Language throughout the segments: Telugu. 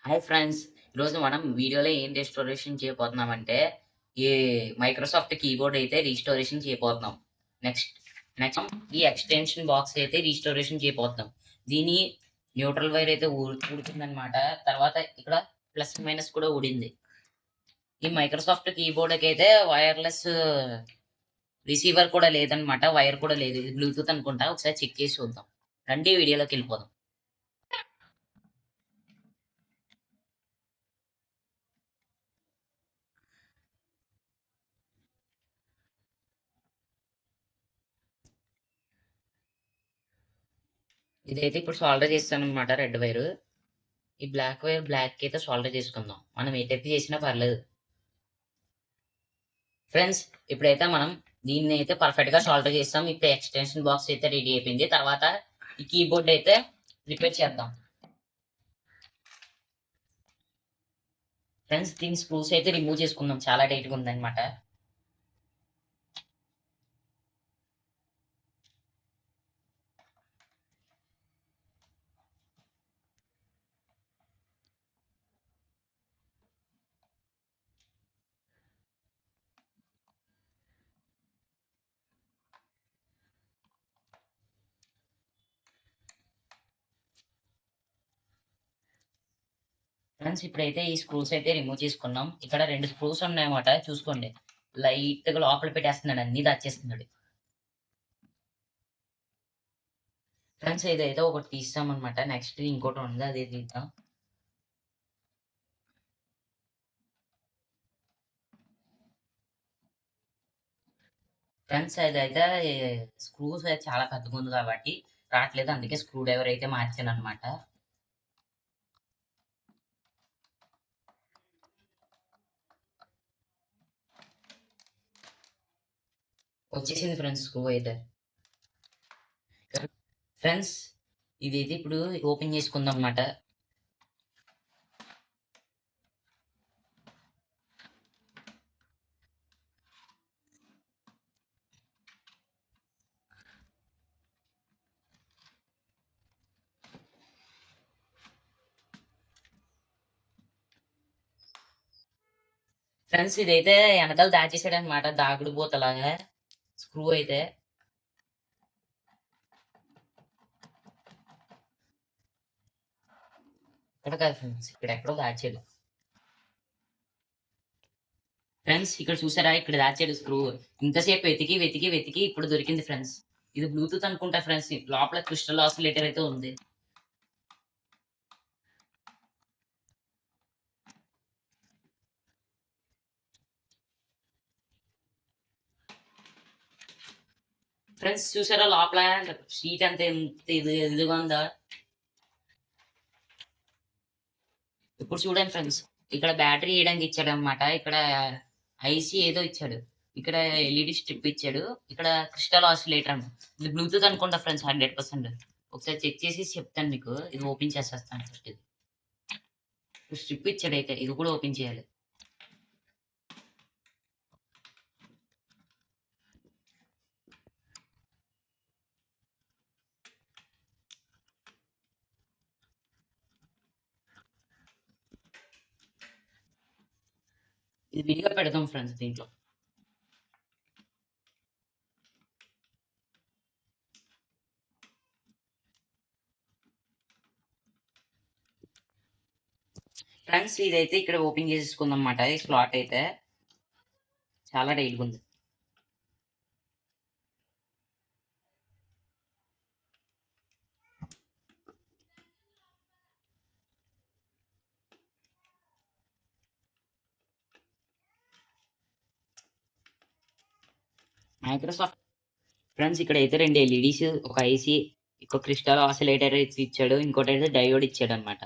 హాయ్ ఫ్రెండ్స్, ఈరోజు మనం వీడియోలో ఏం రిస్టోరేషన్ చేయబోతున్నామంటే ఈ మైక్రోసాఫ్ట్ కీబోర్డ్ అయితే రీస్టోరేషన్ చేయబోతున్నాం. నెక్స్ట్ నెక్స్ట్ ఈ ఎక్స్టెన్షన్ బాక్స్ అయితే రీస్టోరేషన్ చేయబోతున్నాం. దీని న్యూట్రల్ వైర్ అయితే ఊడుతుందన్నమాట. తర్వాత ఇక్కడ ప్లస్ మైనస్ కూడా ఊడింది. ఈ మైక్రోసాఫ్ట్ కీబోర్డ్కి అయితే వైర్లెస్ రిసీవర్ కూడా లేదనమాట, వైర్ కూడా లేదు. ఇది బ్లూటూత్ అనుకుంటా. ఒకసారి చెక్ చేసి చూద్దాం. రండి వీడియోలోకి వెళ్ళిపోదాం. ఇదైతే ఇప్పుడు సాల్డర్ చేస్తాను అనమాట, రెడ్ వైర్. ఈ బ్లాక్ వైర్ బ్లాక్ అయితే సాల్డర్ చేసుకుందాం. మనం ఏ టైప్ చేసినా పర్లేదు ఫ్రెండ్స్. ఇప్పుడైతే మనం దీన్ని అయితే పర్ఫెక్ట్ గా సాల్డర్ చేస్తాం. ఇప్పుడు ఎక్స్టెన్షన్ బాక్స్ అయితే రెడీ అయిపోయింది. తర్వాత ఈ కీబోర్డ్ అయితే రిపేర్ చేద్దాం ఫ్రెండ్స్. దీని స్క్రూస్ అయితే రిమూవ్ చేసుకుందాం, చాలా టైట్ గా ఉందన్నమాట. ఫ్రెండ్స్ ఇప్పుడైతే ఈ స్క్రూస్ అయితే రిమూవ్ చేసుకున్నాం. ఇక్కడ 2 స్క్రూస్ ఉన్నాయన్నమాట, చూసుకోండి. లైట్ గా లోపల పెట్టేస్తున్నాడు, అన్ని దాచేస్తున్నాడు. ఫ్రెండ్స్ ఇదైతే ఒకటి తీస్తాం అనమాట. నెక్స్ట్ ఇంకోటి ఉంది, అది తీద్దాం. ఫ్రెండ్స్ అదైతే స్క్రూస్ అయితే చాలా పెద్దగా ఉంది కాబట్టి రావట్లేదు. అందుకే స్క్రూ డ్రైవర్ అయితే మార్చాను అనమాట. వచ్చేసింది ఫ్రెండ్స్ స్క్రూ అయితే. ఫ్రెండ్స్ ఇదైతే ఇప్పుడు ఓపెన్ చేసుకుందాం అన్నమాట. ఫ్రెండ్స్ ఇదైతే వెనకాల దాచేసాడు అనమాట, దాగుడు పోతలాగా స్క్రూ అయితే. ఇక్కడ కాదు ఫ్రెండ్స్, ఇక్కడ ఎక్కడో దాచాడు. ఫ్రెండ్స్ ఇక్కడ చూసారా, ఇక్కడ దాచాడు స్క్రూ. ఇంతసేపు వెతికి వెతికి వెతికి ఇప్పుడు దొరికింది ఫ్రెండ్స్. ఇది బ్లూటూత్ అనుకుంటా ఫ్రెండ్స్. లోపల క్రిస్టల్ ఆసిలేటర్ అయితే ఉంది. ఫ్రెండ్స్ చూసారా, లోపల షీట్ అంత ఇదిగా ఉందా. ఇప్పుడు చూడండి ఫ్రెండ్స్, ఇక్కడ బ్యాటరీ వేయడానికి ఇచ్చాడు అనమాట. ఇక్కడ ఐసీ ఏదో ఇచ్చాడు. ఇక్కడ ఎల్ఈడి స్ట్రిప్ ఇచ్చాడు. ఇక్కడ క్రిస్టల్ ఆసిలేటర్ అన్న. ఇది బ్లూటూత్ అనుకుంటా ఫ్రెండ్స్, 100%. ఒకసారి చెక్ చేసి చెప్తాను మీకు. ఇది ఓపెన్ చేసేస్తాను ఫస్ట్. ఇది స్ట్రిప్ ఇచ్చాడు అయితే, ఇది కూడా ఓపెన్ చేయాలి. ఇది విడిగా పెడదాం ఫ్రెండ్స్ దీంట్లో. ఫ్రెండ్స్ ఇదైతే ఇక్కడ ఓపెన్ చేసేసుకుందాం అన్నమాట. ఈ స్లాట్ అయితే చాలా టైట్గా ఉంది. మైక్రోసాఫ్ట్ ఫ్రెండ్స్ ఇక్కడ అయితే 2 ఎల్ఈడీస్, ఒక ఐసీ, ఒక క్రిస్టల్ ఆసిలేటర్ ఇచ్చాడు. ఇంకోటి అయితే డయోడ్ ఇచ్చాడు అనమాట.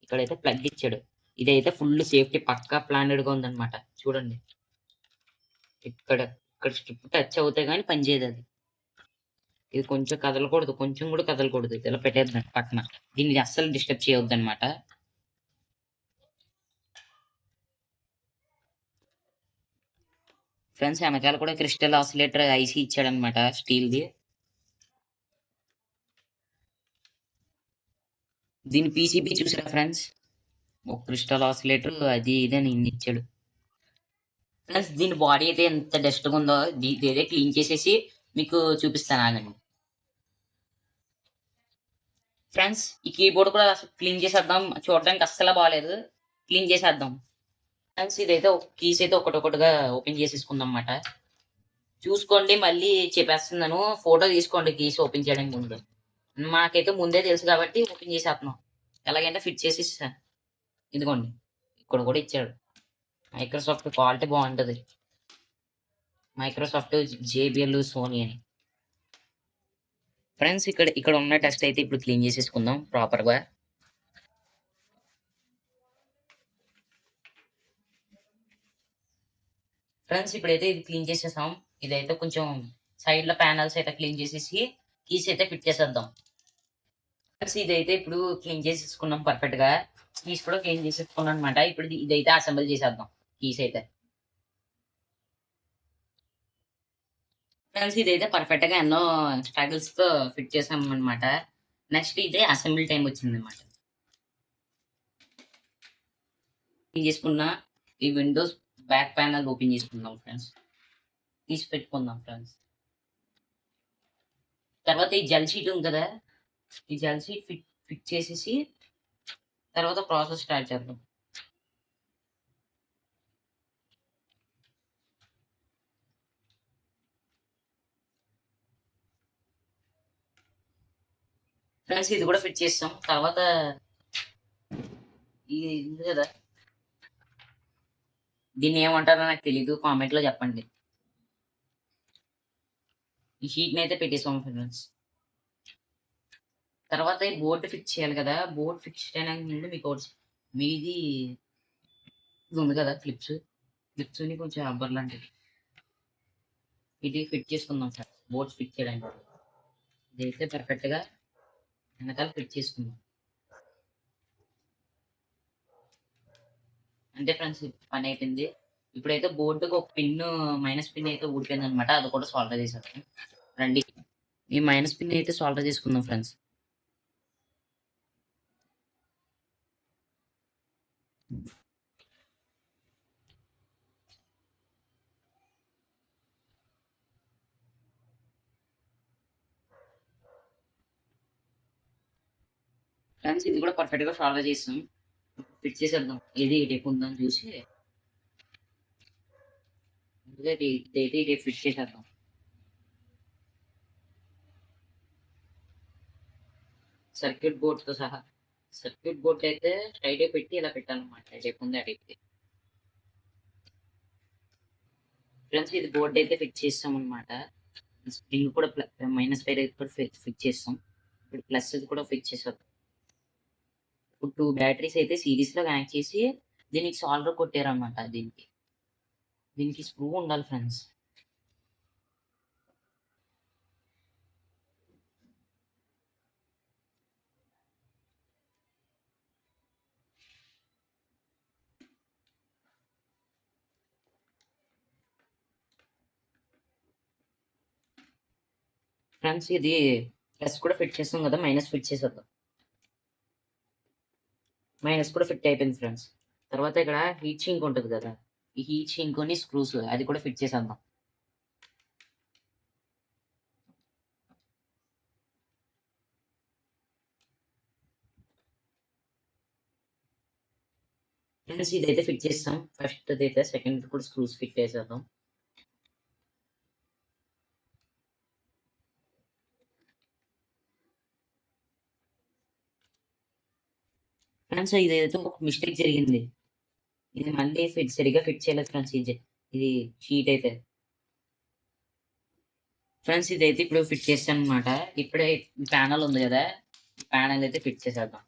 ఇక్కడైతే ప్లగ్ ఇచ్చాడు. ఇదైతే ఫుల్ సేఫ్టీ, పక్కా ప్లానెడ్ గా ఉందన్నమాట. చూడండి, ఇక్కడ ఇక్కడ స్ట్రిప్ టచ్ అవుతాయి కానీ పనిచేయదు అది. ఇది కొంచెం కదలకూడదు, కొంచెం కూడా కదలకూడదు. ఇలా పెట్టేద్దాం పక్కన. దీన్ని అస్సలు డిస్టర్బ్ చేయవద్దు అనమాట. ఫ్రెండ్స్ వెనకాల కూడా క్రిస్టల్ ఆసిలేటర్ ఐసీ ఇచ్చాడనమాట, స్టీల్ది. దీని పీసీబీ చూసారా ఫ్రెండ్స్, ఒక క్రిస్టల్ ఆసిలేటర్ అది ఇది అని ఇన్ని ఇచ్చాడు. ఫ్రెండ్స్ దీని బాడీ అయితే ఎంత డస్ట్‌గా ఉందో ఇదైతే క్లీన్ చేసేసి మీకు చూపిస్తాను ఆగండి. ఫ్రెండ్స్ ఈ కీబోర్డ్ కూడా అసలు క్లీన్ చేసేద్దాం. చూడడానికి అస్సలు బాలేదు. క్లీన్ చేసేద్దాం. ఫ్రెండ్స్ ఇదైతే కీస్ అయితే ఒకటొకటిగా ఓపెన్ చేసేసుకుందాం అన్నమాట. చూసుకోండి మళ్ళీ చెప్పేస్తున్నాను. ఫోటో తీసుకోండి కీస్ ఓపెన్ చేయడానికి ముందు. మాకైతే ముందే తెలుసు కాబట్టి ఓపెన్ చేసేస్తున్నాం. ఎలాగంటే ఫిట్ చేసి ఇస్తా. ఇదిగోండి. ఇక్కడ కూడా ఇచ్చాడు. మైక్రోసాఫ్ట్ క్వాలిటీ బాగుంటది. మైక్రోసాఫ్ట్, జేబీఎల్, సోనీ అని. ఫ్రెండ్స్ ఇక్కడ ఉన్న టెస్ట్ అయితే ఇప్పుడు క్లీన్ చేసేసుకుందాం ప్రాపర్‌గా. ఫ్రెండ్స్ ఇప్పుడైతే ఇది క్లీన్ చేసేసాం. ఇదైతే కొంచెం సైడ్‌లో ప్యానెల్స్ అయితే క్లీన్ చేసేసి కీస్ అయితే ఫిట్ చేసేద్దాం. ఫ్రెండ్స్ ఇదైతే ఇప్పుడు క్లీన్ చేసేసుకున్నాం పర్ఫెక్ట్‌గా. కీస్ కూడా క్లీన్ చేసేసుకున్నాం అనమాట. ఇప్పుడు ఇదైతే అసెంబుల్ చేసేద్దాం కీస్ అయితే. ఫ్రెండ్స్ ఇదైతే పర్ఫెక్ట్‌గా ఎన్నో స్ట్రగుల్స్‌తో ఫిట్ చేసామనమాట. నెక్స్ట్ ఇదే అసెంబ్లీ టైమ్ వచ్చిందనమాట. ఓపెన్ చేసుకున్న ఈ విండోస్ బ్యాక్ ప్యానెల్ ఓపెన్ చేసుకుందాం ఫ్రెండ్స్. తీసి పెట్టుకుందాం ఫ్రెండ్స్. తర్వాత ఈ జెల్ షీట్ ఉంది కదా! ఈ జెల్ షీట్ ఫిట్ చేసేసి తర్వాత ప్రాసెస్ స్టార్ట్ చేద్దాం. ఫ్రెండ్స్ ఇది కూడా ఫిట్ చేస్తాం. తర్వాత ఇది ఉంది కదా! దీన్ని ఏమంటారో నాకు తెలీదు. కామెంట్‌లో చెప్పండి. ఈ షీట్‌ని అయితే పెట్టేసాం ఫ్రెండ్స్. తర్వాత ఈ బోర్డ్ ఫిక్స్ చేయాలి కదా! బోర్డ్ ఫిక్స్ చేయడానికి ముందు మీది ఇది ఉంది కదా! క్లిప్స్‌ని కొంచెం రబ్బర్ లాంటిది. ఇది ఫిట్ చేసుకుందాం సార్. బోర్డ్స్ ఫిట్ చేయడానికి. ఇదైతే పర్ఫెక్ట్‌గా వెనకాల ఫిట్ చేసుకుందాం. అంతే ఫ్రెండ్స్ పని అయిపోయింది. ఇప్పుడైతే బోర్డ్‌కి ఒక మైనస్ పిన్ అయితే ఊడిపోయిందనమాట. అది కూడా సాల్డర్ చేసేద్దాం. రండి. ఈ మైనస్ పిన్ అయితే సాల్డర్ చేసుకుందాం ఫ్రెండ్స్. ఫ్రెండ్స్ ఇది కూడా పర్ఫెక్ట్‌గా సాల్డర్ చేసాం. ఫిట్ చేసేద్దాం. ఏది ఏ టేప్ ఉందని చూసి ఇదైతే ఈ టేప్ ఫిట్ చేసేద్దాం. సర్క్యూట్ బోర్డ్‌తో సహా. సర్క్యూట్ బోర్డ్ అయితే స్ట్రెయిట్‌గా పెట్టి ఇలా పెట్టాలన్నమాట. ఏ టేప్ ఉంది ఆ టేప్‌కి. ఫ్రెండ్స్ ఇది బోర్డ్ అయితే ఫిట్ చేసామన్నమాట. స్ప్రింగ్ కూడా మైనస్ ఫైర్ అయితే కూడా ఫిట్ చేస్తాం. ఇప్పుడు ప్లస్ ఇది కూడా ఫిట్ చేసేద్దాం. ఇప్పుడు 2 బ్యాటరీస్ అయితే సిరీస్‌లో కనెక్ట్ చేసి దీనికి సాల్డర్ కొట్టారన్నమాట దీనికి. దీనికి స్క్రూ ఉండాలి ఫ్రెండ్స్. ఫ్రెండ్స్ ఇది ప్లస్ కూడా ఫిట్ చేస్తాం కదా! మైనస్ ఫిట్ చేసేద్దాం. మైనస్ కూడా ఫిట్ అయిపోయింది ఫ్రెండ్స్. తర్వాత ఇక్కడ హీట్ షింక్ ఉంటది కదా! ఈ హీట్ షింక్‌ని స్క్రూస్ అది కూడా ఫిట్ చేసేద్దాం. ఫ్రెండ్స్ ఇదైతే ఫిట్ చేస్తాం. ఫస్ట్‌దైతే సెకండ్‌ది కూడా స్క్రూస్ ఫిట్ చేసేద్దాం. ఫ్రెండ్స్ ఇదైతే ఒక మిస్టేక్ జరిగింది. ఇది మళ్ళీ సరిగ్గా ఫిట్ చేయలేదు ఫ్రెండ్స్ ఇది షీట్ అయితే. ఫ్రెండ్స్ ఇదైతే ఇప్పుడు ఫిట్ చేశానన్నమాట. ఇప్పుడే ప్యానెల్ ఉంది కదా! ప్యానెల్ అయితే ఫిట్ చేసేద్దాం.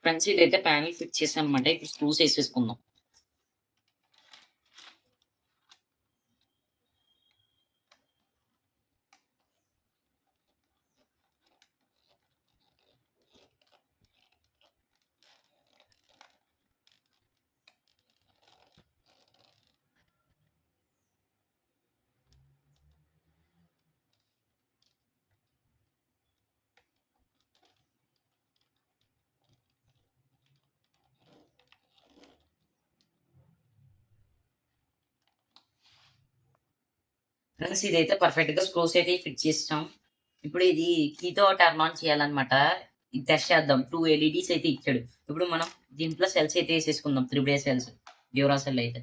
ఫ్రెండ్స్ ఇదైతే ప్యానెల్ ఫిట్ చేశానన్నమాట. ఇప్పుడు స్క్రూస్ ఏసేసుకుందాం. ఫ్రెండ్స్ ఇదైతే పర్ఫెక్ట్ గా స్క్రూస్ అయితే ఫిట్ చేస్తాం. ఇప్పుడు ఇది కీతో టర్న్ ఆన్ చేయాలన్నమాట. ఇది టెస్ట్ చేద్దాం. 2 ఎల్ఈడీస్ అయితే ఇచ్చాడు. ఇప్పుడు మనం దీంట్లో సెల్స్ అయితే వేసేసుకుందాం. 3 సెల్స్ డ్యూరా సెల్ అయితే.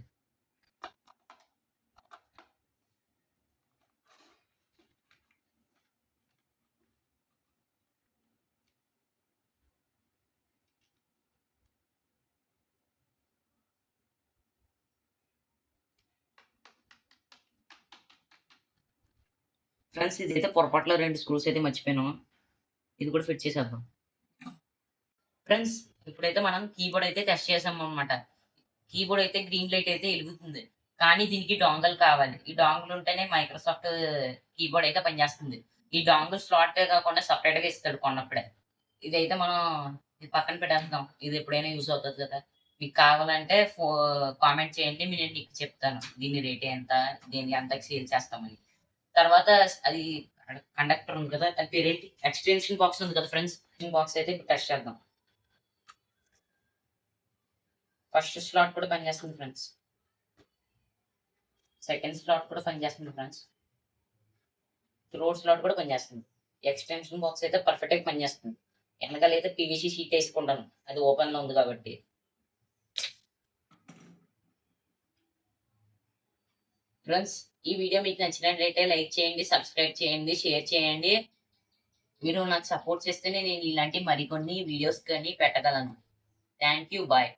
ఫ్రెండ్స్ ఇదైతే పొరపాటులో 2 స్క్రూస్ అయితే మర్చిపోయాను. ఇది కూడా ఫిట్ చేసేద్దాం. ఫ్రెండ్స్ ఇప్పుడైతే మనం కీబోర్డ్ అయితే టెస్ట్ చేసామన్నమాట. కీబోర్డ్ అయితే గ్రీన్ లైట్ అయితే ఎలుగుతుంది. కానీ దీనికి డోంగల్ కావాలి. ఈ డోంగల్ ఉంటేనే మైక్రోసాఫ్ట్ కీబోర్డ్ అయితే పనిచేస్తుంది. ఈ డోంగల్ స్లాటే కాకుండా సెపరేట్‌గా ఇస్తాడు కొన్నప్పుడే. ఇదైతే మనం ఇది పక్కన పెట్టేద్దాం. ఇది ఎప్పుడైనా యూజ్ అవుతది కదా! మీకు కావాలంటే కామెంట్ చేయండి. నేను మీకు చెప్తాను. దీని రేట్ ఎంత? దీన్ని ఎంతకి సేల్ చేస్తామని. తర్వాత అది కండక్టర్ ఉంది కదా! దాని పేరేంటి? ఎక్స్‌టెన్షన్ బాక్స్ ఉంది కదా ఫ్రెండ్స్! ఎక్స్‌టెన్షన్ బాక్స్ అయితే ఇప్పుడు టెస్ట్ చేద్దాం. ఫస్ట్ స్లాట్ కూడా పనిచేస్తుంది ఫ్రెండ్స్. సెకండ్ స్లాట్ కూడా పనిచేస్తుంది ఫ్రెండ్స్. థర్డ్ స్లాట్ కూడా పనిచేస్తుంది. ఎక్స్‌టెన్షన్ బాక్స్ అయితే పర్ఫెక్ట్‌గా పనిచేస్తుంది. ఎనకాల అయితే పీవీసీ షీట్ ఏసుకుంటాను. అది ఓపెన్‌లో ఉంది కాబట్టి. ఫ్రెండ్స్ ఈ వీడియో మీకు నచ్చినట్లయితే లైక్ చేయండి, సబ్స్క్రైబ్ చేయండి, షేర్ చేయండి. మీరు నాకు సపోర్ట్ చేస్తేనే నేను ఇలాంటి మరికొన్ని వీడియోస్ కానీ పెట్టగలను. Thank you. బాయ్.